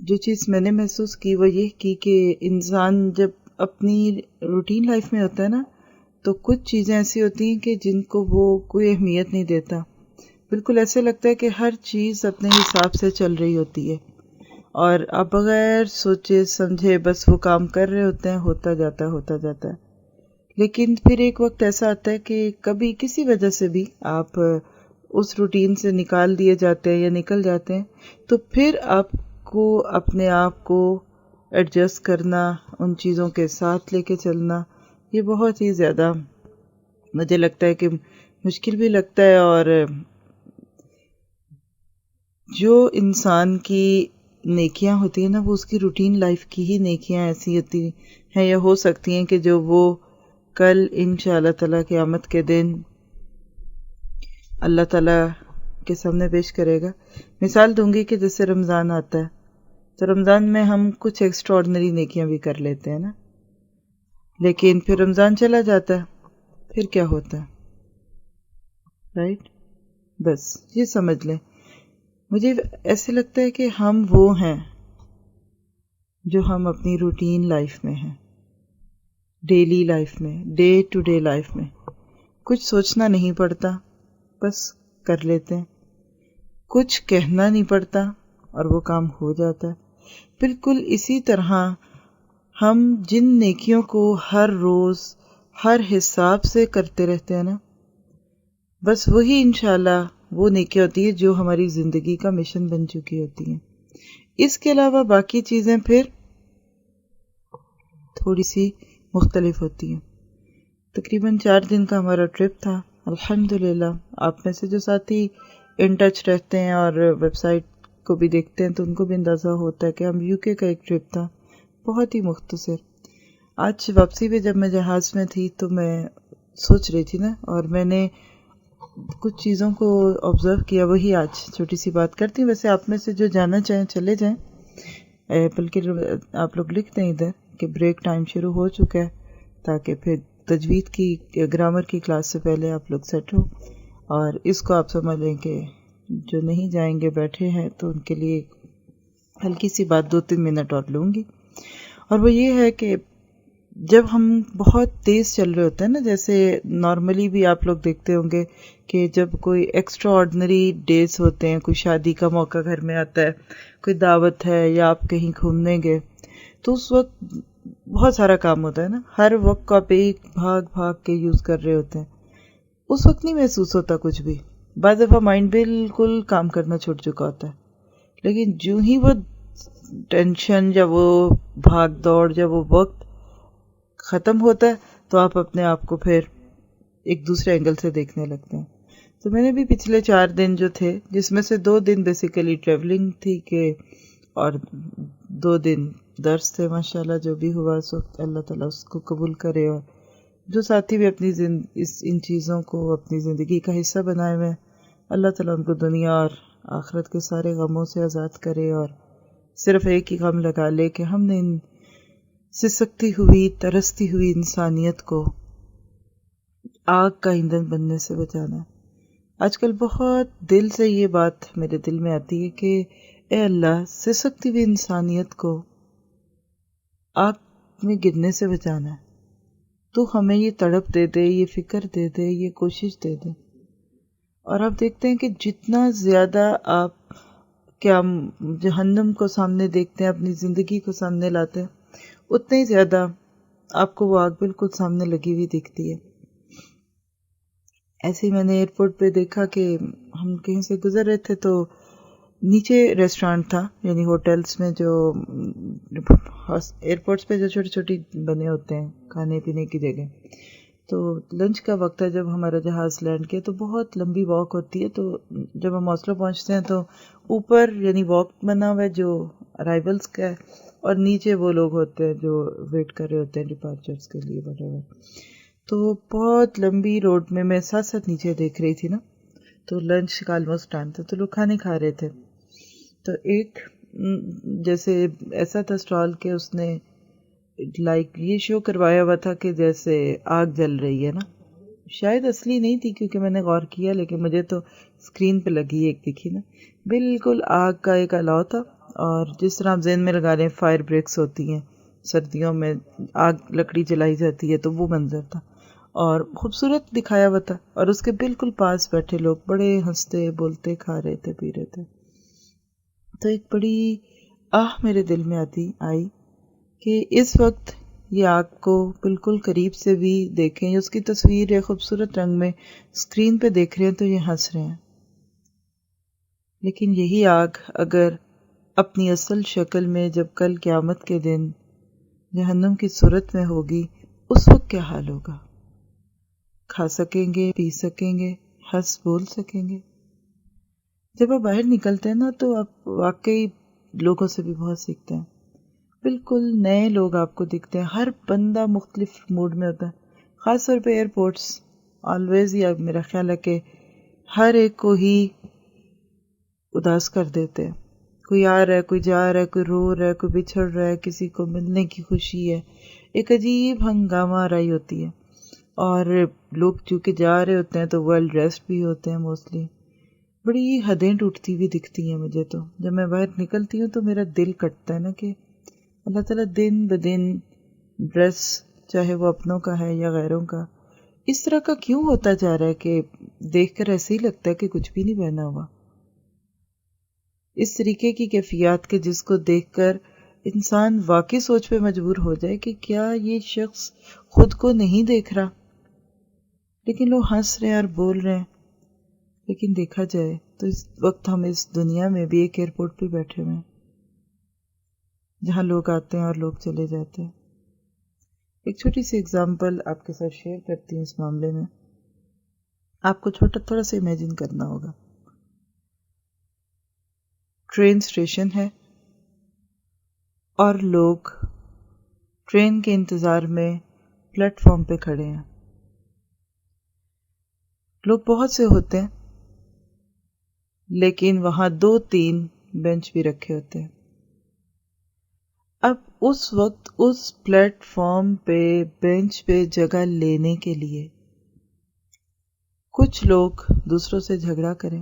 جو چیز میں نے محسوس کی وہ یہ کی کہ انسان جب اپنی روٹین لائف میں ہوتا ہے نا تو کچھ چیزیں ایسی ہوتی ہیں کہ جن کو وہ کوئی اہمیت نہیں دیتا. بالکل ایسے لگتا ہے کہ ہر چیز اپنے حساب سے چل رہی ہوتی ہے اور آپ بغیر سوچے سمجھے بس وہ کام کر رہے ہوتے ہیں، ہوتا جاتا ہے. لیکن پھر ایک وقت ایسا آتا ہے کہ کبھی کسی وجہ سے بھی آپ اس روٹین سے نکال دیے جاتے ہیں یا نکل جاتے ہیں، تو پھر آپ کو اپنے آپ کو ایڈجسٹ کرنا، ان چیزوں کے ساتھ لے کے چلنا، یہ بہت ہی زیادہ مجھے لگتا ہے کہ مشکل بھی لگتا ہے. اور جو انسان کی نیکیاں ہوتی ہیں نا وہ اس کی روٹین لائف کی ہی نیکیاں ایسی ہوتی ہیں یا ہو سکتی ہیں کہ جو وہ کل انشاءاللہ تعالیٰ قیامت کے دن اللہ تعالیٰ کے سامنے پیش کرے گا. مثال دوں گی کہ جیسے رمضان آتا ہے تو رمضان میں ہم کچھ ایکسٹرا آرڈنری نیکیاں بھی کر لیتے ہیں نا، لیکن پھر رمضان چلا جاتا ہے، پھر کیا ہوتا ہے؟ رائٹ؟ بس یہ سمجھ لیں. مجھے ایسے لگتا ہے کہ ہم وہ ہیں جو ہم اپنی روٹین لائف میں ہیں، ڈیلی لائف میں، ڈے ٹو ڈے لائف میں کچھ سوچنا نہیں پڑتا، بس کر لیتے ہیں. کچھ کہنا نہیں پڑتا اور وہ کام ہو جاتا ہے. بالکل اسی طرح ہم جن نیکیوں کو ہر روز ہر حساب سے کرتے رہتے ہیں نا، بس وہی انشاءاللہ وہ نیکیاں ہوتی ہے جو ہماری زندگی کا مشن بن چکی ہوتی ہیں. اس کے علاوہ باقی چیزیں پھر تھوڑی سی مختلف ہوتی ہیں. تقریباً 4 دن کا ہمارا ٹرپ تھا. الحمدللہ آپ میں سے جو ساتھی ان ٹچ رہتے ہیں اور ویب سائٹ کو بھی دیکھتے ہیں تو ان کو بھی اندازہ ہوتا ہے کہ ہم یو کے کا ایک ٹرپ تھا، بہت ہی مختصر. آج واپسی پہ جب میں جہاز میں تھی تو میں سوچ رہی تھی نا، اور میں نے کچھ چیزوں کو آبزرو کیا، وہی آج چھوٹی سی بات کرتی ہوں. ویسے آپ میں سے جو جانا چاہیں چلے جائیں، بلکہ آپ لوگ لکھ دیں ادھر کہ بریک ٹائم شروع ہو چکا ہے تاکہ پھر تجوید کی گرامر کی کلاس سے پہلے آپ لوگ سیٹ ہو. اور اس کو آپ سمجھ لیں کہ جو نہیں جائیں گے بیٹھے ہیں تو ان کے لیے ہلکی سی بات 2-3 منٹ اور لوں گی. اور وہ یہ ہے کہ جب ہم بہت تیز چل رہے ہوتے ہیں نا، جیسے نارملی بھی آپ لوگ دیکھتے ہوں گے کہ جب کوئی ایکسٹرا آرڈنری ڈیز ہوتے ہیں، کوئی شادی کا موقع گھر میں آتا ہے، کوئی دعوت ہے یا آپ کہیں گھومنے گئے، تو اس وقت بہت سارا کام ہوتا ہے نا. ہر وقت کو آپ ایک بھاگ کے یوز کر رہے ہوتے ہیں. اس وقت نہیں محسوس ہوتا کچھ بھی، بعض دفعہ مائنڈ بالکل کام کرنا چھوڑ چکا ہوتا ہے. لیکن جو ہی وہ ٹینشن یا وہ بھاگ دوڑ یا وہ وقت ختم ہوتا ہے تو آپ اپنے آپ کو پھر ایک دوسرے اینگل سے دیکھنے لگتے ہیں. تو میں نے بھی پچھلے 4 دن جو تھے، جس میں سے 2 دن بیسیکلی ٹریولنگ تھی کہ اور 2 دن درس تھے، ماشاءاللہ جو بھی ہوا اس وقت اللہ تعالیٰ اس کو قبول کرے. اور جو ساتھی بھی اپنی ان چیزوں کو اپنی زندگی کا حصہ بنائے ہوئے، اللہ تعالیٰ ان کو دنیا اور آخرت کے سارے غموں سے آزاد کرے اور صرف ایک ہی غم لگا لے کہ ہم نے ان سسکتی ہوئی ترستی ہوئی انسانیت کو آگ کا ایندھن بننے سے بچانا ہے. آج کل بہت دل سے یہ بات میرے دل میں آتی ہے کہ اے اللہ، سسکتی ہوئی انسانیت کو آگ میں گرنے سے بچانا ہے. تو ہمیں یہ تڑپ دے دے، یہ فکر دے دے، یہ کوشش دے دے. اور آپ دیکھتے ہیں کہ جتنا زیادہ آپ کیا جہنم کو سامنے دیکھتے ہیں، اپنی زندگی کو سامنے لاتے ہیں، اتنے ہی زیادہ آپ کو وہ آگ بالکل سامنے لگی ہوئی دکھتی ہے. ایسے ہی میں نے ایئرپورٹ پہ دیکھا کہ ہم کہیں سے گزر رہے تھے تو نیچے ریسٹورانٹ تھا، یعنی ہوٹلز میں جو ایئرپورٹس پہ جو چھوٹی چھوٹی بنے ہوتے ہیں کھانے پینے کی جگہ. تو لنچ کا وقت ہے جب ہمارا جہاز لینڈ کیا، تو بہت لمبی واک ہوتی ہے. تو جب ہم اوسلو پہنچتے ہیں تو اوپر یعنی واک بنا ہوا ہے جو ارائیولس کا ہے، اور نیچے وہ لوگ ہوتے ہیں جو ویٹ کر رہے ہوتے ہیں ڈپارچرز کے لیے وغیرہ. تو بہت لمبی روڈ میں ساتھ ساتھ نیچے دیکھ رہی تھی نا، تو لنچ کا آلموسٹ ٹائم تھا تو لوگ کھانے کھا رہے تھے. تو ایک جیسے ایسا تھا اسٹال کہ اس نے لائک یہ شو کروایا ہوا تھا کہ جیسے آگ جل رہی ہے نا، شاید اصلی نہیں تھی کیونکہ میں نے غور کیا، لیکن مجھے تو اسکرین پہ لگی ایک دکھی نا، بالکل آگ کا ایک الاؤ تھا اور جس طرح آپ ذہن میں لگا لیں فائر بریکس ہوتی ہیں سردیوں میں، آگ لکڑی جلائی جاتی ہے، تو وہ منظر تھا اور خوبصورت دکھایا ہوا تھا، اور اس کے بالکل پاس بیٹھے لوگ بڑے ہنستے بولتے کھا رہے تھے پی رہے تھے. تو ایک بڑی میرے دل میں آئی کہ اس وقت یہ آگ کو بالکل قریب سے بھی دیکھیں، یا اس کی تصویر یا خوبصورت رنگ میں اسکرین پہ دیکھ رہے ہیں تو یہ ہنس رہے ہیں. لیکن یہی آگ اگر اپنی اصل شکل میں جب کل قیامت کے دن جہنم کی صورت میں ہوگی، اس وقت کیا حال ہوگا؟ کھا سکیں گے، پی سکیں گے، ہنس بول سکیں گے؟ جب آپ باہر نکلتے ہیں نا تو آپ واقعی لوگوں سے بھی بہت سیکھتے ہیں. بالکل نئے لوگ آپ کو دکھتے ہیں، ہر بندہ مختلف موڈ میں ہوتا ہے. خاص طور پہ ایئرپورٹس آلویز ہی میرا خیال ہے کہ ہر ایک کو ہی اداس کر دیتے ہیں. کوئی آ رہا ہے، کوئی جا رہا ہے، کوئی رو رہا ہے، کوئی بچھڑ رہا ہے، کسی کو ملنے کی خوشی ہے. ایک عجیب ہنگامہ آرائی ہوتی ہے، اور لوگ چونکہ جا رہے ہوتے ہیں تو ویل ڈریسڈ بھی ہوتے ہیں موسٹلی. بڑی حدیں ٹوٹتی ہوئی دکھتی ہیں مجھے. تو جب میں باہر نکلتی ہوں تو میرا دل کٹتا ہے نا کہ اللہ تعالیٰ دن بدن ڈریس چاہے وہ اپنوں کا ہے یا غیروں کا اس طرح کا کیوں ہوتا جا رہا ہے کہ دیکھ کر ایسے ہی لگتا ہے کہ کچھ بھی نہیں پہنا ہوا. اس طریقے کی کیفیات کے جس کو دیکھ کر انسان واقعی سوچ پہ مجبور ہو جائے کہ کیا یہ شخص خود کو نہیں دیکھ رہا، لیکن لوگ ہنس رہے ہیں اور بول رہے ہیں. لیکن دیکھا جائے تو اس وقت ہم اس دنیا میں بھی ایک ایئرپورٹ پہ بیٹھے ہوئے ہیں جہاں لوگ آتے ہیں اور لوگ چلے جاتے ہیں. ایک چھوٹی سی اگزامپل آپ کے ساتھ شیئر کرتی ہوں اس معاملے میں. آپ کو تھوڑا سا امیجن کرنا ہوگا. ٹرین اسٹیشن ہے اور لوگ ٹرین کے انتظار میں پلیٹ فارم پہ کھڑے ہیں. لوگ بہت سے ہوتے ہیں لیکن وہاں 2-3 بینچ بھی رکھے ہوتے ہیں. اب اس وقت اس پلیٹ فارم پہ بینچ پہ جگہ لینے کے لیے کچھ لوگ دوسروں سے جھگڑا کریں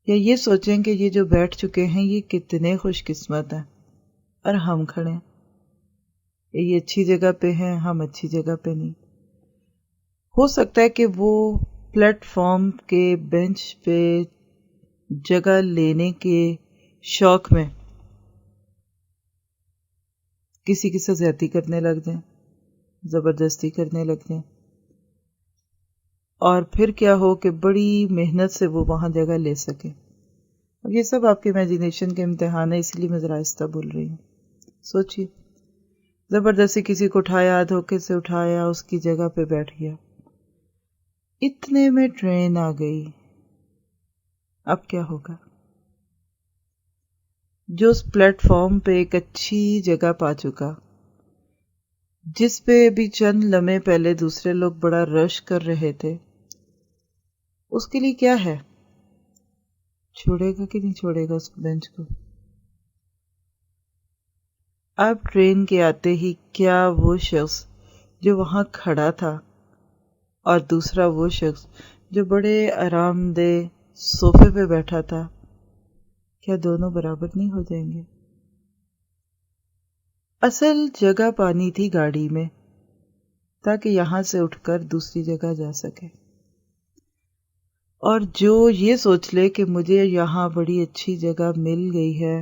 یا یہ سوچیں کہ یہ جو بیٹھ چکے ہیں یہ کتنے خوش قسمت ہیں اور ہم کھڑے ہیں، یہ اچھی جگہ پہ ہیں، ہم اچھی جگہ پہ نہیں. ہو سکتا ہے کہ وہ پلیٹ فارم کے بینچ پہ جگہ لینے کے شوق میں کسی کی زیادتی کرنے لگ جائیں، زبردستی کرنے لگ جائیں، اور پھر کیا ہو کہ بڑی محنت سے وہ وہاں جگہ لے سکے. اب یہ سب آپ کے امیجنیشن کے امتحان ہے، اس لیے میں ذرا آہستہ بول رہی ہوں. سوچیے، زبردستی کسی کو اٹھایا، دھوکے سے اٹھایا، اس کی جگہ پہ بیٹھ گیا. اتنے میں ٹرین آ گئی. اب کیا ہوگا؟ جو اس پلیٹ فارم پہ ایک اچھی جگہ پا چکا، جس پہ ابھی چند لمحے پہلے دوسرے لوگ بڑا رش کر رہے تھے، اس کے لیے کیا ہے؟ چھوڑے گا کہ نہیں چھوڑے گا اس بینچ کو؟ اب ٹرین کے آتے ہی کیا وہ شخص جو وہاں کھڑا تھا اور دوسرا وہ شخص جو بڑے آرام دہ صوفے پہ بیٹھا تھا، کیا دونوں برابر نہیں ہو جائیں گے؟ اصل جگہ پانی تھی گاڑی میں تاکہ یہاں سے اٹھ کر دوسری جگہ جا سکے، اور جو یہ سوچ لے کہ مجھے یہاں بڑی اچھی جگہ مل گئی ہے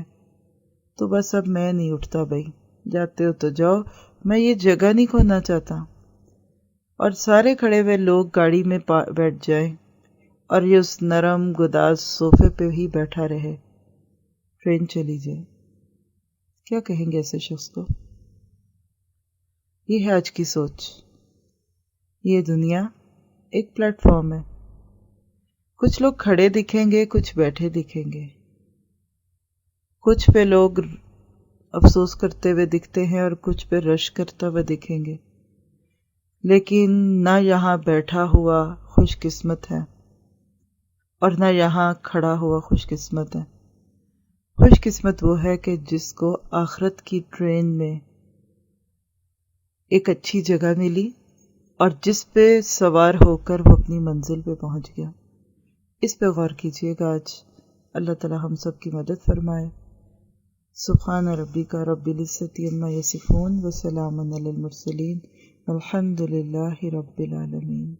تو بس اب میں نہیں اٹھتا، بھائی جاتے ہو تو جاؤ، میں یہ جگہ نہیں کھونا چاہتا. اور سارے کھڑے ہوئے لوگ گاڑی میں بیٹھ جائیں اور یہ اس نرم گداز صوفے پہ ہی بیٹھا رہے، ٹرین چلی جائے. کیا کہیں گے ایسے شخص کو؟ یہ ہے آج کی سوچ. یہ دنیا ایک پلیٹ فارم ہے. کچھ لوگ کھڑے دکھیں گے، کچھ بیٹھے دکھیں گے، کچھ پہ لوگ افسوس کرتے ہوئے دکھتے ہیں اور کچھ پہ رش کرتا ہوئے دکھیں گے. لیکن نہ یہاں بیٹھا ہوا خوش قسمت ہے اور نہ یہاں کھڑا ہوا خوش قسمت ہے. خوش قسمت وہ ہے کہ جس کو آخرت کی ٹرین میں ایک اچھی جگہ ملی اور جس پہ سوار ہو کر وہ اپنی منزل پہ پہنچ گیا. اس پہ غور کیجیے گا آج. اللہ تعالی ہم سب کی مدد فرمائے۔ سبحان ربک رب العزت عما یصفون وسلام علی المرسلین والحمد للہ رب العالمین۔